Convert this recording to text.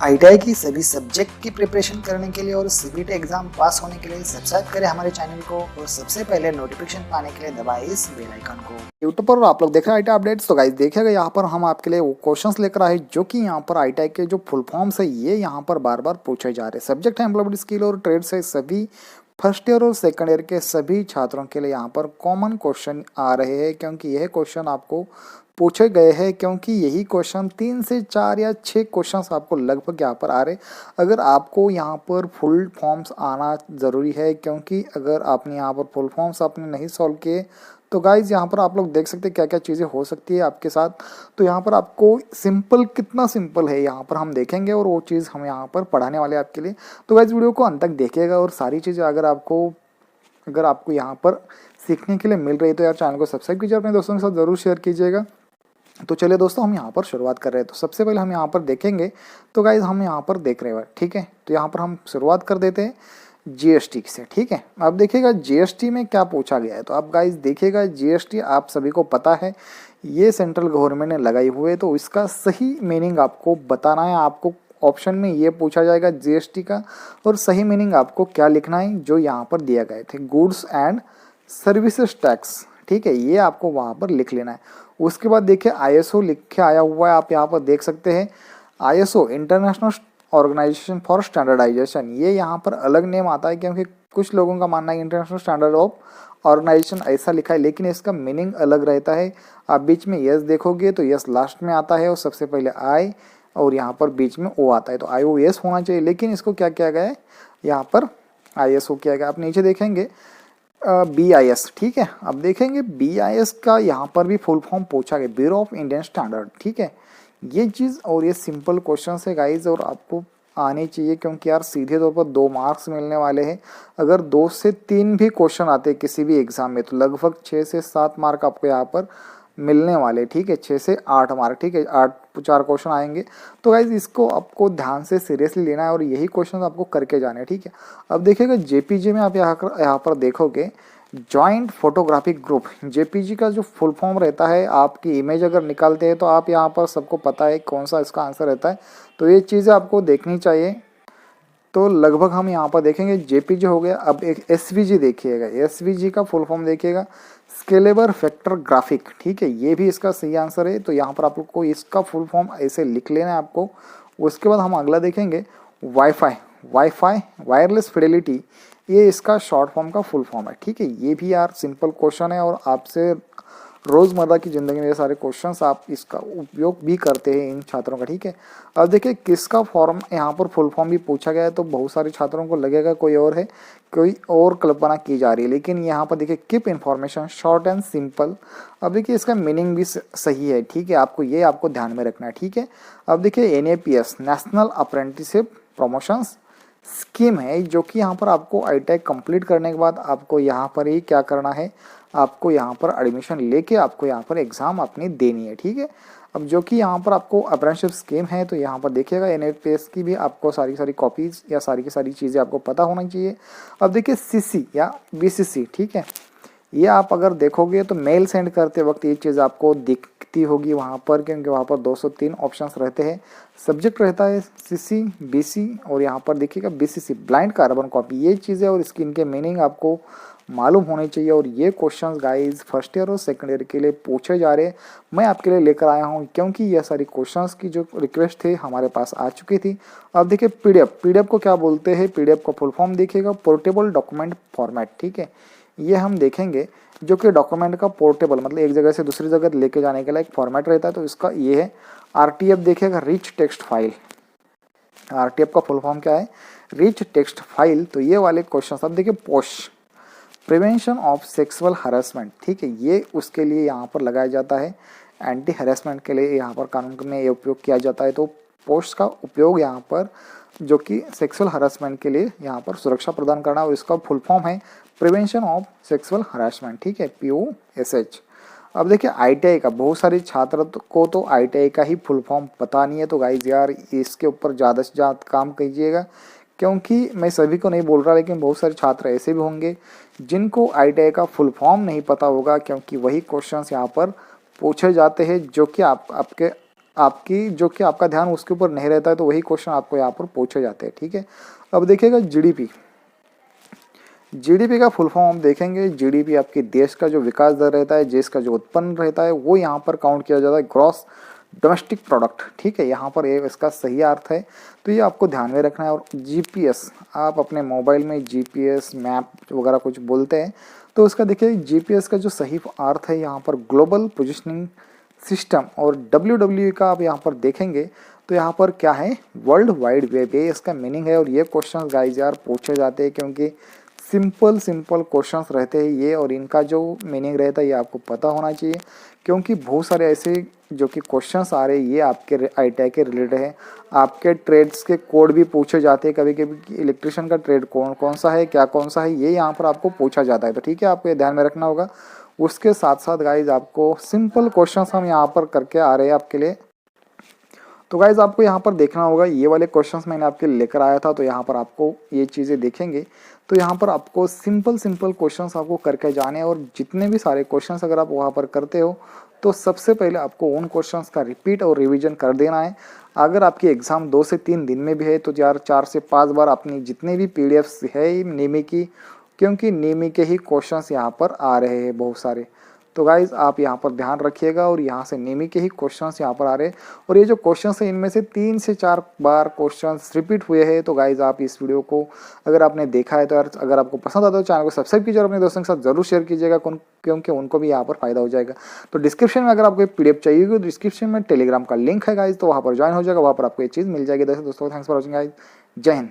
ITI की सभी subject की प्रिपरेशन करने के लिए और सीबीटी एग्जाम पास होने के लिए सब्सक्राइब करें हमारे चैनल को और सबसे पहले नोटिफिकेशन पाने के लिए दबाएं इस बेल आइकन को। यूट्यूब पर आप लोग देख रहे हैं आईटीआई अपडेट्स। तो गाइस देखिएगा यहाँ पर हम आपके लिए वो क्वेश्चंस लेकर आए जो कि यहाँ पर आईटीआई के जो फुल फॉर्म्स है ये यहाँ पर बार बार पूछे जा रहे हैं। सब्जेक्ट है एम्प्लॉयमेंट स्किल और ट्रेड से सभी फर्स्ट ईयर और सेकंड ईयर के सभी छात्रों के लिए यहाँ पर कॉमन क्वेश्चन आ रहे हैं, क्योंकि यह क्वेश्चन आपको पूछे गए हैं, क्योंकि यही क्वेश्चन 3 से 4 या 6 क्वेश्चंस आपको लगभग यहाँ पर आ रहे। अगर आपको यहाँ पर फुल फॉर्म्स आना ज़रूरी है, क्योंकि अगर आपने यहाँ पर फुल फॉर्म्स आपने नहीं सॉल्व किए तो गाइज यहाँ पर आप लोग देख सकते हैं क्या क्या चीज़ें हो सकती है आपके साथ। तो यहाँ पर आपको सिंपल कितना सिंपल है यहाँ पर हम देखेंगे और वो चीज़ हम यहाँ पर पढ़ाने वाले हैं आपके लिए। तो गाइज वीडियो को अंत तक देखिएगा और सारी चीज़ें अगर आपको यहाँ पर सीखने के लिए मिल रही है तो यार चैनल को सब्सक्राइब कीजिए, अपने दोस्तों के साथ ज़रूर शेयर कीजिएगा। तो चलिए दोस्तों हम यहाँ पर शुरुआत कर रहे हैं। तो सबसे पहले हम यहाँ पर देखेंगे, तो गाइज हम यहाँ पर देख रहे हैं, ठीक है। तो यहाँ पर हम शुरुआत कर देते हैं जीएसटी से, ठीक है। अब देखिएगा जीएसटी में क्या पूछा गया है। तो आप गाइज देखिएगा जीएसटी आप सभी को पता है ये सेंट्रल गवर्नमेंट ने लगाई हुई है, तो इसका सही मीनिंग आपको बताना है। आपको ऑप्शन में ये पूछा जाएगा जीएसटी का और सही मीनिंग आपको क्या लिखना है जो यहाँ पर दिया गए थे, गुड्स एंड सर्विसेज टैक्स, ठीक है। ये आपको वहाँ पर लिख लेना है। उसके बाद देखिए आईएसओ लिख के आया हुआ है, आप यहाँ पर देख सकते हैं ISO International Organisation for Standardisation. ये यहाँ पर अलग नेम आता है क्योंकि कुछ लोगों का मानना है इंटरनेशनल स्टैंडर्ड ऑफ ऑर्गेनाइजेशन ऐसा लिखा है, लेकिन इसका मीनिंग अलग रहता है। आप बीच में यस देखोगे तो यस लास्ट में आता है और सबसे पहले आई और यहाँ पर बीच में ओ आता है, तो IOS होना चाहिए, लेकिन इसको क्या किया गया है यहाँ पर ISO किया गया। आप नीचे देखेंगे BIS, ठीक है। अब देखेंगे BIS का यहाँ पर भी फुल फॉर्म पूछा गया, ब्यूरो ऑफ इंडियन स्टैंडर्ड, ठीक है। ये चीज़ और ये सिंपल क्वेश्चन है गाइज और आपको आने चाहिए, क्योंकि यार सीधे तौर पर 2 मार्क्स मिलने वाले हैं। अगर 2 से 3 भी क्वेश्चन आते हैं किसी भी एग्जाम में तो लगभग 6 से 7 मार्क आपको यहाँ पर मिलने वाले, ठीक है। 6 से 8 मार्क, ठीक है। 4 क्वेश्चन आएंगे। तो गाइज इसको आपको ध्यान से सीरियसली लेना है और यही क्वेश्चन आपको करके जाने हैं, ठीक है। अब देखिएगा जेपीजी में आप यहाँ पर देखोगे जॉइंट फोटोग्राफिक ग्रुप, जेपीजी का जो फुल फॉर्म रहता है, आपकी इमेज अगर निकालते हैं तो आप यहाँ पर सबको पता है कौन सा इसका आंसर रहता है, तो ये चीज़ें आपको देखनी चाहिए। तो लगभग हम यहाँ पर देखेंगे जेपीजी हो गया। अब एक एसवीजी देखिएगा, एसवीजी का फुल फॉर्म देखिएगा स्केलेबल वेक्टर ग्राफिक, ठीक है। ये भी इसका सही आंसर है। तो यहाँ पर आप लोग को इसका फुल फॉर्म ऐसे लिख लेना है आपको। उसके बाद हम अगला देखेंगे वाईफाई वायरलेस फिडेलिटी, ये इसका शॉर्ट फॉर्म का फुल फॉर्म है, ठीक है। ये भी यार सिंपल क्वेश्चन है और आपसे रोज़मर्रा की ज़िंदगी में ये सारे क्वेश्चंस आप इसका उपयोग भी करते हैं इन छात्रों का, ठीक है। अब देखिए किसका फॉर्म यहाँ पर फुल फॉर्म भी पूछा गया है, तो बहुत सारे छात्रों को लगेगा कोई और है, कोई और कल्पना की जा रही है, लेकिन यहाँ पर देखिए keep information short and simple. अब देखिए इसका मीनिंग भी सही है, ठीक है। आपको ध्यान में रखना है, ठीक है। अब देखिए NAPS national apprenticeship promotions scheme है, जो कि यहाँ पर आपको आईटीआई कंप्लीट करने के बाद आपको यहाँ पर ही क्या करना है, आपको यहाँ पर एडमिशन लेके आपको यहाँ पर एग्ज़ाम अपनी देनी है, ठीक है। अब जो कि यहाँ पर आपको अप्रेंटिसशिप स्कीम है, तो यहाँ पर देखिएगा NAPS की भी आपको सारी कॉपीज़ या सारी की सारी चीज़ें आपको पता होना चाहिए। अब देखिए CC या BCC, ठीक है। ये आप अगर देखोगे तो मेल सेंड करते वक्त ये चीज़ आपको दिखती होगी वहाँ पर, क्योंकि वहाँ पर 203 ऑप्शंस रहते हैं। सब्जेक्ट रहता है CC BC और यहाँ पर देखिएगा BCC ब्लाइंड कार्बन कॉपी, ये चीज़ें और इसकी इनके मीनिंग आपको मालूम होने चाहिए। और ये क्वेश्चंस गाइस फर्स्ट ईयर और सेकंड ईयर के लिए पूछे जा रहे हैं, मैं आपके लिए लेकर आया हूँ, क्योंकि यह सारी क्वेश्चंस की जो रिक्वेस्ट थे हमारे पास आ चुकी थी। अब देखिए PDF को क्या बोलते हैं, PDF का फुल फॉर्म देखिएगा पोर्टेबल डॉक्यूमेंट फॉर्मेट, ठीक है। ये हम देखेंगे जो कि डॉक्यूमेंट का पोर्टेबल मतलब एक जगह से दूसरी जगह लेके जाने के लिए एक फॉर्मेट रहता है, तो इसका ये है। RTF देखिएगा रिच टेक्स्ट फाइल, RTF का फुल फॉर्म क्या है, रिच टेक्स्ट फाइल। तो ये वाले क्वेश्चन अब देखिए post prevention of sexual harassment, ठीक है। ये उसके लिए यहाँ पर लगाया जाता है, एंटी हरासमेंट के लिए यहाँ पर कानून में ये उपयोग किया जाता है। तो पोस्ट का उपयोग यहाँ पर जो कि सेक्सुअल हरासमेंट के लिए यहाँ पर सुरक्षा प्रदान करना, और इसका फुल फॉर्म है प्रिवेंशन ऑफ सेक्सुअल हरासमेंट, ठीक है, POSH। अब देखिए ITI का बहुत सारे छात्र को तो ITI का ही फुल फॉर्म पता नहीं है, तो गाइज यार इसके ऊपर ज़्यादा से ज़्यादा काम कीजिएगा, क्योंकि मैं सभी को नहीं बोल रहा, लेकिन बहुत सारे छात्र ऐसे भी होंगे जिनको ITI का फुल फॉर्म नहीं पता होगा, क्योंकि वही क्वेश्चंस यहाँ पर पूछे जाते हैं जो कि आपके आपकी जो कि आपका ध्यान उसके ऊपर नहीं रहता है तो वही क्वेश्चन आपको यहाँ पर पूछे जाते हैं, ठीक है। अब देखिएगा जीडीपी। जीडीपी का फुल फॉर्म हम देखेंगे। जीडीपी आपके देश का जो विकास दर रहता है, देश का जो उत्पन्न रहता है, वो यहाँ पर काउंट किया जाता है, ग्रॉस डोमेस्टिक प्रोडक्ट, ठीक है। यहाँ पर ये इसका सही अर्थ है, तो ये आपको ध्यान में रखना है। और जीपीएस, आप अपने मोबाइल में जीपीएस मैप वगैरह कुछ बोलते हैं, तो उसका देखिए जीपीएस का जो सही अर्थ है यहाँ पर ग्लोबल पोजिशनिंग सिस्टम। और डब्ल्यू का आप यहाँ पर देखेंगे तो यहाँ पर क्या है, वर्ल्ड वाइड वेब, ये इसका मीनिंग है। और ये क्वेश्चन गाइज यार पूछे जाते हैं क्योंकि सिंपल क्वेश्चंस रहते हैं ये, और इनका जो मीनिंग रहता है ये आपको पता होना चाहिए, क्योंकि बहुत सारे ऐसे जो कि क्वेश्चंस आ रहे हैं ये आपके आईटीआई के रिलेटेड है। आपके ट्रेड्स के कोड भी पूछे जाते हैं कभी कभी, इलेक्ट्रिशियन का ट्रेड कौन सा है, क्या कौन सा है, ये यहाँ पर आपको पूछा जाता है, तो ठीक है, आपको ये ध्यान में रखना होगा। उसके साथ साथ गाइज आपको सिंपल क्वेश्चंस हम यहाँ पर करके आ रहे हैं आपके लिए। तो गाइज आपको यहाँ पर देखना होगा, ये वाले क्वेश्चंस मैंने आपके लेकर आया था, तो यहाँ पर आपको ये चीज़ें देखेंगे तो यहाँ पर आपको सिंपल क्वेश्चंस आपको करके जाने, और जितने भी सारे क्वेश्चंस अगर आप वहाँ पर करते हो तो सबसे पहले आपको उन क्वेश्चंस का रिपीट और रिवीजन कर देना है। अगर आपकी एग्ज़ाम 2 से 3 दिन में भी है तो यार 4 से 5 बार अपनी जितने भी पीडीएफ्स है नेमी की, क्योंकि नेमी के ही क्वेश्चंस यहाँ पर आ रहे हैं बहुत सारे। तो गाइज आप यहाँ पर ध्यान रखिएगा, और यहाँ से नेमी के ही क्वेश्चंस यहाँ पर आ रहे हैं, और ये जो क्वेश्चंस है इनमें से 3 से 4 बार क्वेश्चंस रिपीट हुए हैं। तो गाइज आप इस वीडियो को अगर आपने देखा है तो यार अगर आपको पसंद आता है तो चैनल को सब्सक्राइब कीजिए और अपने दोस्तों के साथ जरूर शेयर कीजिएगा, क्योंकि उनको भी यहाँ पर फायदा हो जाएगा। तो डिस्क्रिप्शन में अगर आपको पीडीएफ चाहिए तो डिस्क्रिप्शन में टेलीग्राम का लिंक है गाइज, तो वहाँ पर ज्वाइन हो जाएगा, वहाँ पर आपको ये चीज़ मिल जाएगी। दोस्तों थैंक्स फॉर वॉचिंग गाइज, जय हिंद।